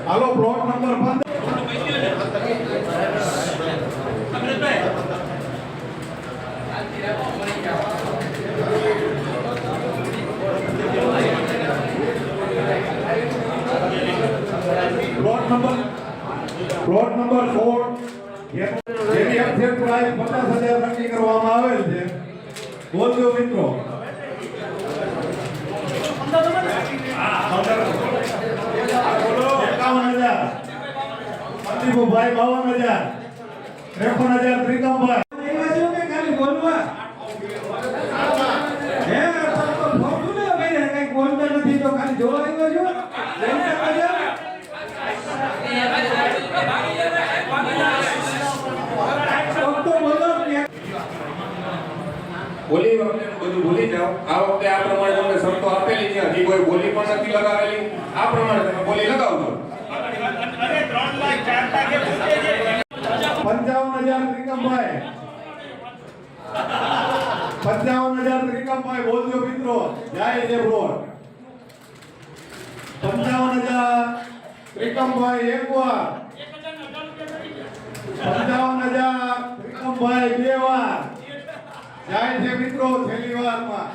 હાલો plot number 15 plot number 16 જેની accept price 50,000 નક્કી કરવામાં આવેલ છે. બોલજો મિત્રો. 51,000 સંદીપભાઈ 52,000 53,000 ત્રિકમભાઈ ખાલી બોલવા હે ફોટો ને ભાઈ કઈ બોલતા નથી તો ખાલી જોવા આવ્યો છો. બોલી વખતે બધું ભૂલી જાઓ. આ વખતે આ પ્રમાણે તમને શરતો આપેલી છે, હજી કોઈ બોલી પણ નથી લગાવેલી. આ પ્રમાણે તમે બોલી લગાવજો. 55,000 ત્રિકમભાઈ 55,000 ત્રિકમભાઈ બોલજો મિત્રો. જાય છે પ્લોટ 55,000 ત્રિકમભાઈ એકવાર 55,000 ત્રિકમભાઈ બે વાર જાય છે મિત્રો છેલ્લી વારમાં.